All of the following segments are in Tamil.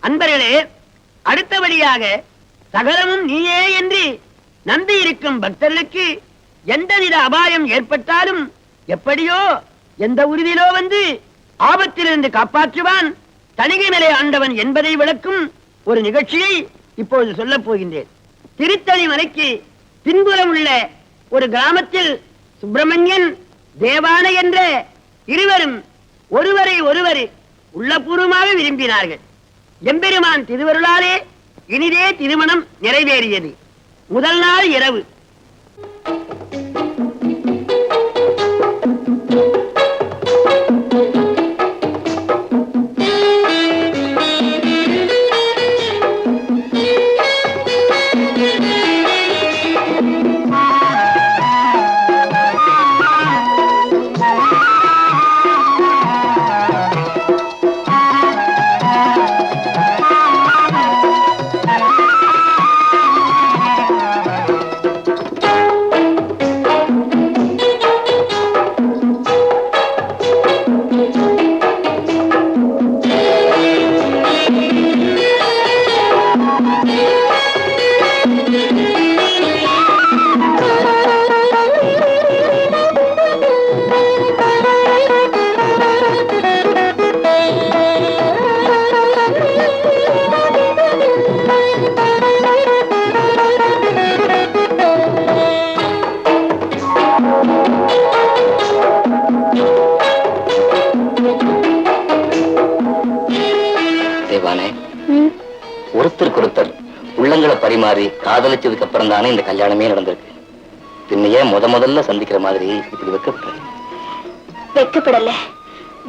அன்பர்களே, அடுத்தபடியாக சகலமும் நீயே என்று நம்பி இருக்கும் பக்தர்களுக்கு எந்தவித அபாயம் ஏற்பட்டாலும் எப்படியோ எந்த உறுதியிலோ வந்து ஆபத்திலிருந்து காப்பாற்றுவான் தணிகை மேலே ஆண்டவன் என்பதை விளக்கும் ஒரு நிகழ்ச்சியை இப்பொழுது சொல்லப் போகின்றேன். திருத்தணி மலைக்கு பின்புறம் உள்ள ஒரு கிராமத்தில் சுப்பிரமணியன், தேவான என்ற இருவரும் ஒருவரை ஒருவர் உள்ளபூர்வமாக விரும்பினார்கள். எம்பெருமான் திருவருளாலே இனிதே திருமணம் நிறைவேறியது. முதல் நாள் இரவு பரிமாறி காதலிச்சதுக்கு அப்புறம் தானே இந்த கல்யாணமே நடந்திருக்கு. பின்னையே முதல்ல சந்திக்கிற மாதிரி இப்படி வெக்கப்படல.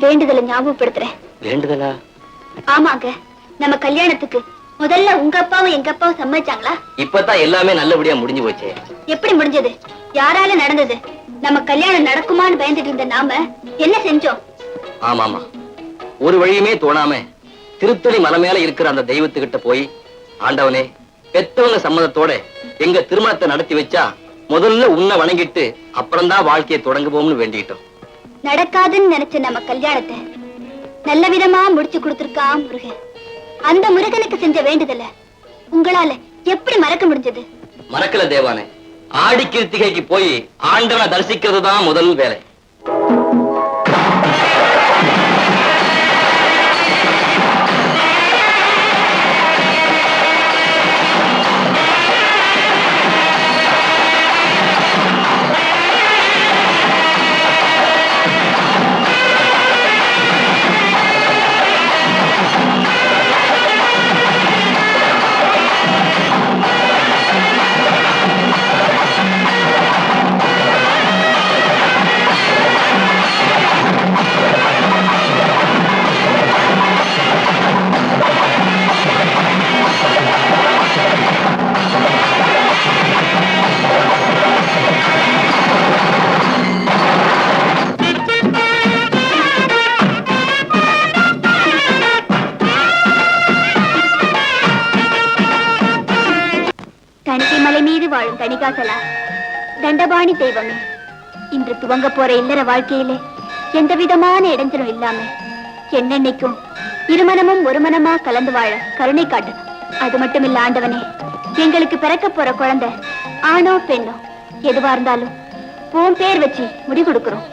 வேண்டுதலை ஞாபகப்படுத்துறேன். வேண்டுதலா? ஆமாங்க, நம்ம கல்யாணத்துக்கு முதல்ல உங்க அப்பாவும் எங்க அப்பாவும் சம்மதிச்சாங்களா? இப்பதான் எல்லாமே நல்லபடியா முடிஞ்சு போச்சு. எப்படி முடிஞ்சது? யாரால நடந்தது? நம்ம கல்யாணம் நடக்குமான்னு பயந்துட்டு இருந்த நாம என்ன செஞ்சோம்? ஆமாமா, ஒரு வழியுமே தோணாம திருத்தணி மலை மேல இருக்கிற அந்த தெய்வத்துக்கிட்ட போய், ஆண்டவனே, பெத்தவங்க சம்மதத்தோட எங்க திருமணத்தை நடத்தி வச்சா முதல்ல உன்னை வணங்கிட்டு அப்புறம்தான் வாழ்க்கையை தொடங்குவோம்னு வேண்டிட்டோம். நடக்காதுன்னு நினைச்ச நம்ம கல்யாணத்தை நல்ல விதமா முடிச்சு கொடுத்திருக்கா முருகன். அந்த முருகனுக்கு செஞ்ச வேண்டுதல உங்களால எப்படி மறக்க முடிஞ்சது? மறக்கல தேவானே. ஆடி கிருத்திகைக்கு போய் ஆண்டவனை தரிசிக்கிறது தான் முதல் வேலை. தணிகாசலா, தண்டபாணி தெய்வமே, இன்று துவங்க போற இல்லற வாழ்க்கையிலே எந்த விதமான இடைஞ்சலும் இல்லாம என்னென்னைக்கும் இருமனமும் ஒரு மனமா கலந்து வாழ கருணை காட்டணும். அது மட்டும் இல்ல ஆண்டவனே, எங்களுக்கு பிறக்க போற குழந்தை ஆணோ பெண்ணோ எதுவா இருந்தாலும் உன் பேர் வச்சு முடி கொடுக்கிறோம்.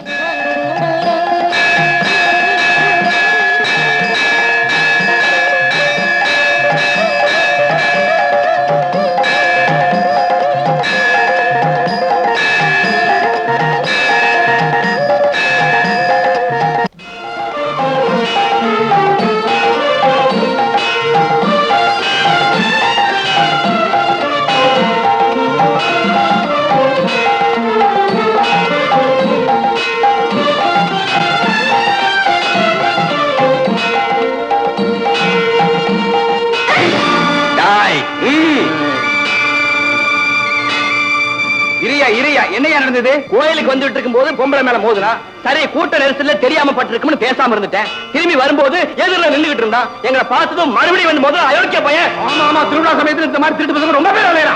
கோயிலுக்கு வந்துட்டு இருக்கும் போது பொம்பளை மேல மோதுனா சரி, கூட்ட நெரிசல்ல தெரியாம பட்டிருக்கும்னு பேசாம இருந்துட்டேன். திரும்பி வரும்போது எதிரில நின்றுகிட்டு இருந்தான். எங்களை பார்த்ததும் மறுபடியும் வந்து முதல்ல அயோக்கிய பையன். ஆமா ஆமா, திருவிழா சமயத்தில் இந்த மாதிரி திருட்டு பசங்க ரொம்ப பேர் விளையாடா.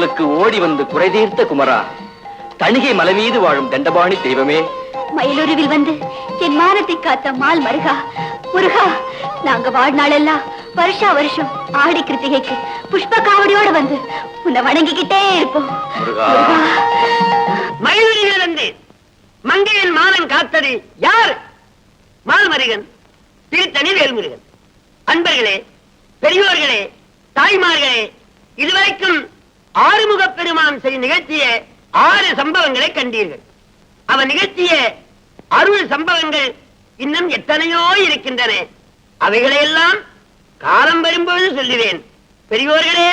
எங்களுக்கு ஓடி வந்து குறை தீர்த்த குமரா, தணிகை மலை மீது வாழும் தண்டபாணி தெய்வமே, மயிலுருவில் வந்து என் மானத்தை காத்த மால் மருகா, முருகா, நாங்க வாழ்நாளெல்லாம் வருஷா வருஷம் ஆடி கிருத்திகைக்கு புஷ்ப காவடியோட வந்து உன்னை வணங்கிக்கிட்டே இருப்போம். முருகா. மயிலுருவில் வந்து மங்கையின் மானம் காத்தது யார்? மால்மருகன், திருத்தணி வேல்முருகன். அன்பர்களே, பெரியோர்களே, தாய்மார்களே, இதுவரைக்கும் ஆறுமுகப் பெருமான் செய்ய நிகழ்த்திய 6 சம்பவங்களை கண்டீர்கள். அவன் நிகழ்த்திய அருள் சம்பவங்கள் இன்னும் எத்தனையோ இருக்கின்றன. அவைகளையெல்லாம் காலம் வரும்போது சொல்லுவேன். பெரியோர்களே,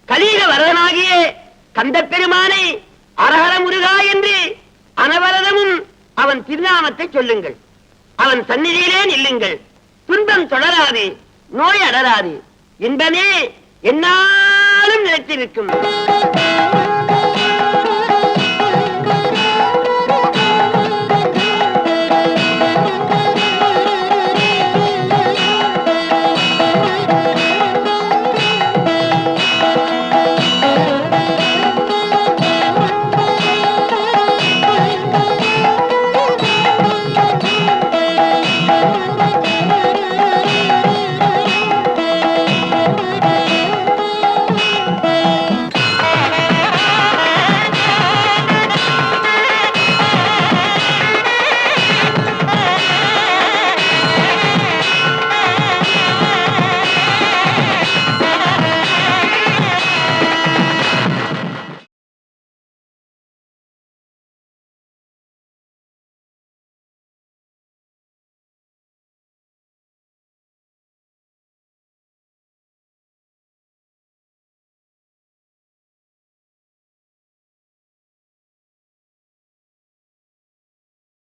கலியுக வரதனாகிய கந்த பெருமானை அரஹர முருகா என்று அனவரதமும் அவன் திருநாமத்தை சொல்லுங்கள். அவன் சந்நிதியிலே நில்லுங்கள். துன்பம் தொடராது, நோய் அடராது, இன்பமே என்னாலும் நிலைத்திருக்கும்.